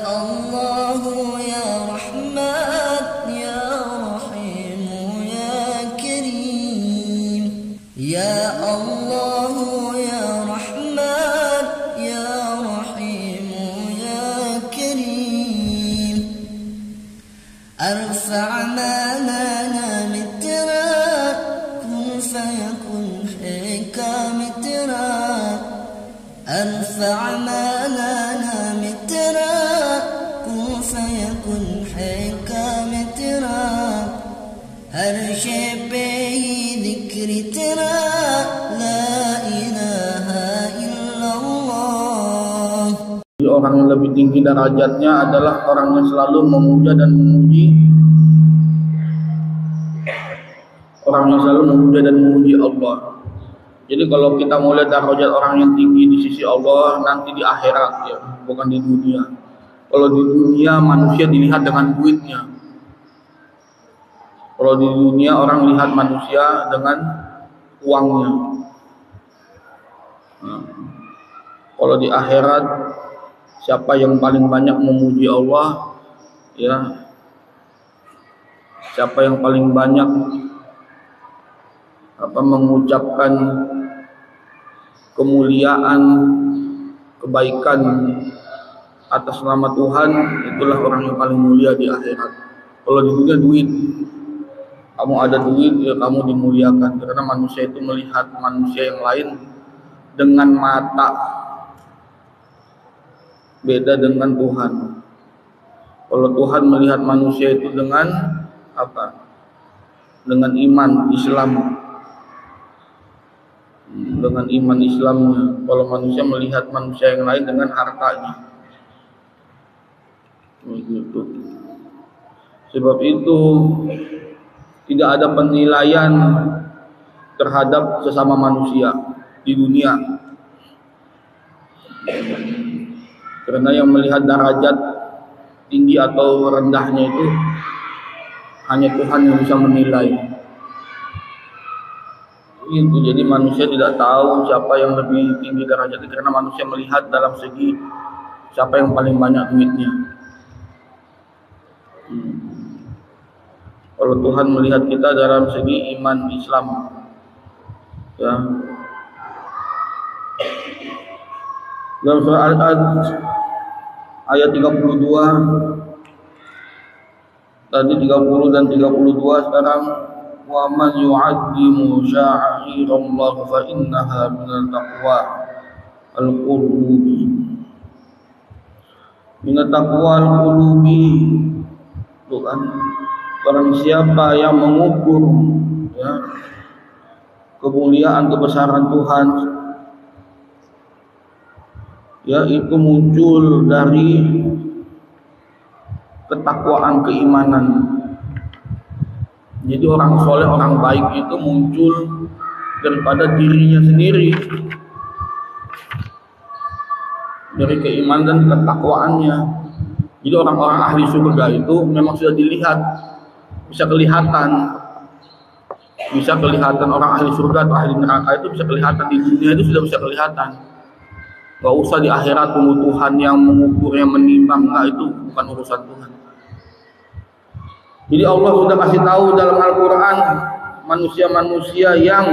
Allah ya Rahman ya Rahim ya Karim. Ya Allah ya Rahman ya Rahim ya Karim. Arfa' ma lana mitra kun fayakun hikam mitra. Arfa' ma lana mitra kun fayakun hikam mitra. Har shay pe dhikri tera la ilaha illallah. Orang yang lebih tinggi derajatnya adalah orang yang selalu memuja dan memuji Allah. Jadi kalau kita mau lihat derajat orang yang tinggi di sisi Allah nanti di akhirat ya, bukan di dunia. Kalau di dunia manusia dilihat dengan duitnya. Kalau di dunia orang lihat manusia dengan uangnya. Kalau di akhirat siapa yang paling banyak memuji Allah, ya, siapa yang paling banyak mengucapkan kemuliaan, kebaikan atas nama Tuhan, itulah orang yang paling mulia di akhirat. Kalau di dunia duit, kamu ada duit, ya kamu dimuliakan, karena manusia itu melihat manusia yang lain dengan mata, beda dengan Tuhan. Kalau Tuhan melihat manusia itu dengan apa? Dengan iman Islam, dengan iman Islamnya. Kalau manusia melihat manusia yang lain dengan hartanya, begitu. Sebab itu tidak ada penilaian terhadap sesama manusia di dunia. Karena yang melihat derajat tinggi atau rendahnya itu hanya Tuhan yang bisa menilai. Itu jadi manusia tidak tahu siapa yang lebih tinggi derajatnya, karena manusia melihat dalam segi siapa yang paling banyak duitnya. Kalau Tuhan melihat kita dalam segi iman Islam, ya. Dalam surah Al-Ad ayat 32, tadi 30 dan 32, sekarang wa man yu'azzimu sya'airallah fa innaha minal taqwa al-qulubi. Minal taqwa al-qulubi. Tuh kan, barang siapa yang mengukur ya kemuliaan kebesaran Tuhan, ya itu muncul dari ketakwaan, keimanan. Jadi orang soleh, orang baik itu muncul daripada dirinya sendiri, dari keimanan dan ketakwaannya. Jadi orang-orang ahli surga itu memang sudah dilihat, bisa kelihatan orang ahli surga atau ahli neraka itu bisa kelihatan di dunia, itu sudah bisa kelihatan. Gak usah di akhirat tunggu Tuhan yang mengukur, yang menimbang, enggak, itu bukan urusan Tuhan. Jadi Allah sudah kasih tahu dalam Al-Quran manusia-manusia yang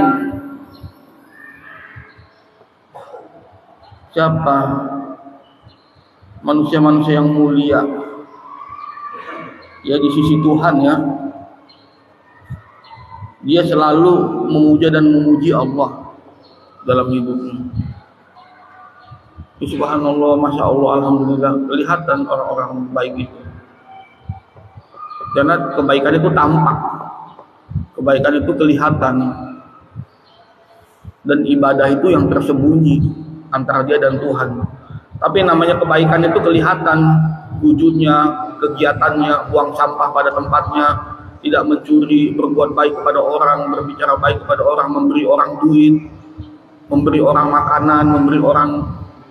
siapa? Manusia-manusia yang mulia ya di sisi Tuhan ya. Dia selalu memuja dan memuji Allah dalam hidupnya. Subhanallah, Masya Allah, Alhamdulillah, kelihatan orang-orang baik itu. Karena kebaikan itu tampak, kebaikan itu kelihatan, dan ibadah itu yang tersembunyi antara dia dan Tuhan. Tapi namanya kebaikan itu kelihatan wujudnya, kegiatannya, buang sampah pada tempatnya, tidak mencuri, berbuat baik kepada orang, berbicara baik kepada orang, memberi orang duit, memberi orang makanan, memberi orang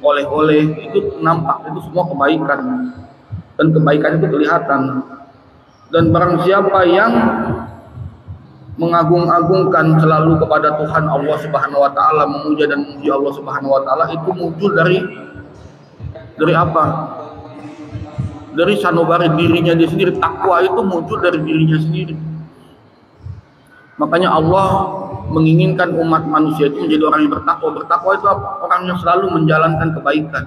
oleh-oleh, itu nampak, itu semua kebaikan, dan kebaikan itu kelihatan. Dan barang siapa yang mengagung-agungkan selalu kepada Tuhan Allah Subhanahu wa taala, memuja dan memuji Allah Subhanahu wa taala, itu muncul dari apa? dari sanubari dirinya dia sendiri. Takwa itu muncul dari dirinya sendiri. Makanya Allah menginginkan umat manusia itu menjadi orang yang bertakwa. Bertakwa itu orang yang selalu menjalankan kebaikan,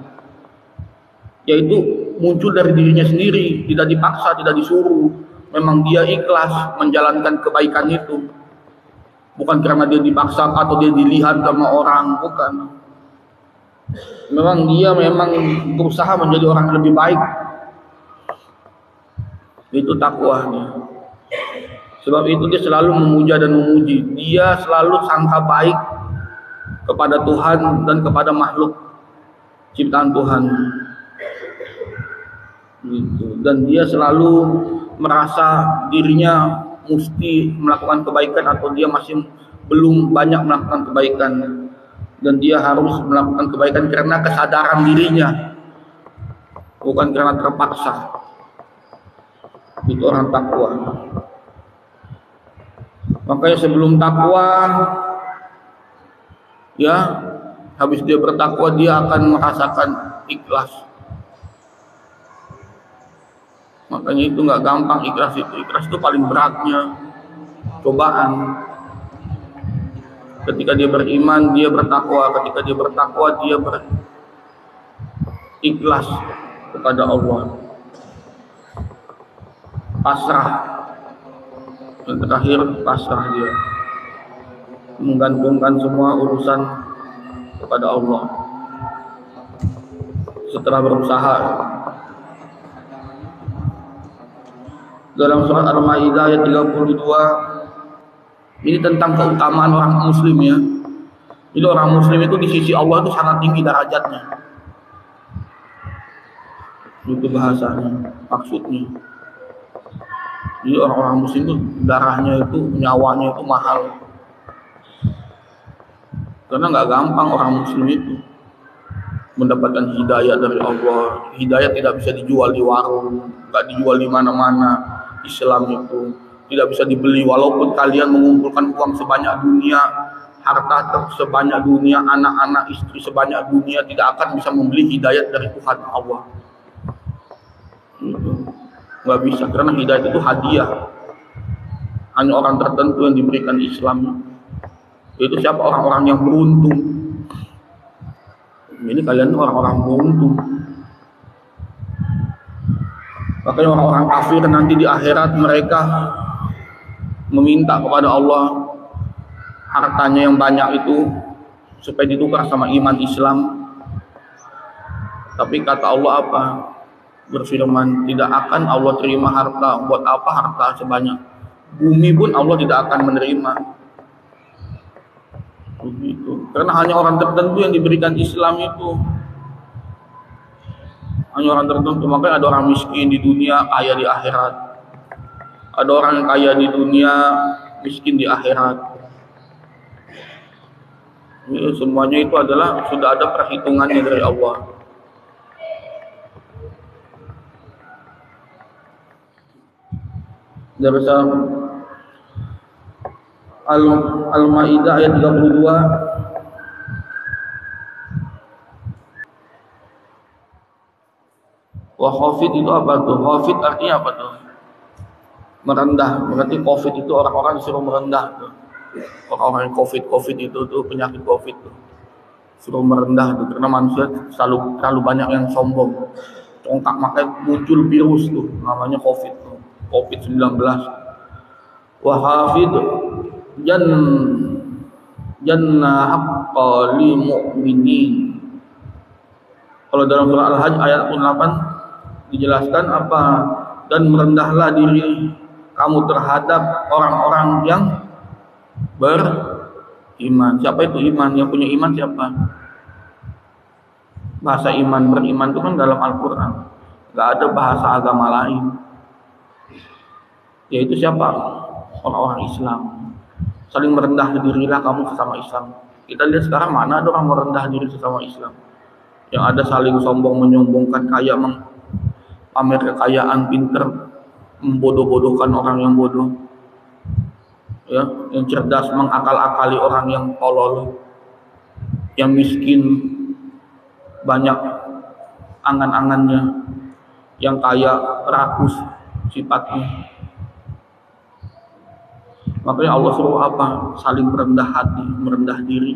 yaitu muncul dari dirinya sendiri, tidak dipaksa, tidak disuruh. Memang dia ikhlas menjalankan kebaikan itu, bukan karena dia dipaksa atau dia dilihat sama orang, bukan. Memang dia berusaha menjadi orang yang lebih baik. Itu takwanya. Sebab itu dia selalu memuja dan memuji. Dia selalu sangka baik kepada Tuhan dan kepada makhluk ciptaan Tuhan. Gitu. Dan dia selalu merasa dirinya mesti melakukan kebaikan atau dia masih belum banyak melakukan kebaikan. Dan dia harus melakukan kebaikan karena kesadaran dirinya, bukan karena terpaksa. Itu orang takwa. Makanya sebelum takwa, ya, habis dia bertakwa dia akan merasakan ikhlas. Makanya itu nggak gampang ikhlas itu. Ikhlas itu paling beratnya cobaan. Ketika dia beriman, dia bertakwa. Ketika dia bertakwa, dia berikhlas kepada Allah. Pasrah. Yang terakhir pasrah dia, menggantungkan semua urusan kepada Allah. Setelah berusaha, dalam surat Al-Maidah ayat 32, ini tentang keutamaan orang muslim ya. Jadi orang muslim itu di sisi Allah itu sangat tinggi derajatnya. Itu bahasanya, maksudnya. Jadi orang-orang muslim itu darahnya itu, nyawanya itu mahal. Karena nggak gampang orang muslim itu mendapatkan hidayah dari Allah. Hidayah tidak bisa dijual di warung, nggak dijual di mana-mana. Islam itu tidak bisa dibeli, walaupun kalian mengumpulkan uang sebanyak dunia, harta sebanyak dunia, anak-anak, istri sebanyak dunia, tidak akan bisa membeli hidayat dari Tuhan Allah. Gitu. Nggak bisa, karena hidayat itu hadiah. Hanya orang tertentu yang diberikan Islam. Itu siapa? Orang-orang yang beruntung. Ini kalian tuh orang-orang beruntung. Makanya orang-orang kafir nanti di akhirat mereka meminta kepada Allah hartanya yang banyak itu supaya ditukar sama iman Islam. Tapi kata Allah apa? Berfirman, tidak akan Allah terima harta. Buat apa harta sebanyak bumi pun Allah tidak akan menerima. Begitu. Karena hanya orang tertentu yang diberikan Islam itu. Hanya orang tertentu. Makanya ada orang miskin di dunia, kaya di akhirat. Ada orang yang kaya di dunia, miskin di akhirat. Ini semuanya itu adalah sudah ada perhitungannya dari Allah. Dari Al-Maidah ayat 32. Wah, khafid itu apa tuh? Khafid artinya apa tuh? Merendah. Berarti COVID itu orang-orang disuruh merendah tuh. Orang-orang yang COVID itu tuh penyakit COVID tuh. Suruh merendah tuh, karena manusia terlalu banyak yang sombong. Congkak, makanya muncul virus tuh namanya COVID tuh. COVID-19. Wa hafid jannah haqqa lil mu'minin. Kalau dalam surah Al-Hajj ayat 8 dijelaskan apa? Dan merendahlah diri kamu terhadap orang-orang yang beriman. Siapa itu iman? Yang punya iman siapa? Bahasa iman, beriman itu kan dalam Al-Quran. Gak ada bahasa agama lain. Yaitu siapa? Orang-orang Islam. Saling merendah dirilah kamu sesama Islam. Kita lihat sekarang mana ada orang merendah diri sesama Islam. Yang ada saling sombong menyombongkan, kaya pamer kekayaan, pinter membodoh-bodohkan orang yang bodoh. Ya, yang cerdas mengakal-akali orang yang tolol. Yang miskin banyak angan-angannya. yang kaya rakus sifatnya. Makanya Allah suruh apa? Saling merendah hati, merendah diri.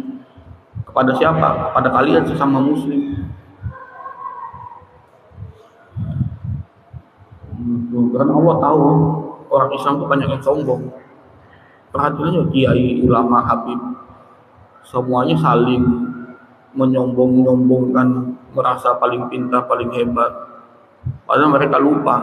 Kepada siapa? Kepada kalian sesama muslim. Karena Allah tahu orang Islam itu banyak yang sombong. Perhatian aja kiai, ulama, habib, semuanya saling menyombong-nyombongkan, merasa paling pintar, paling hebat. Padahal mereka lupa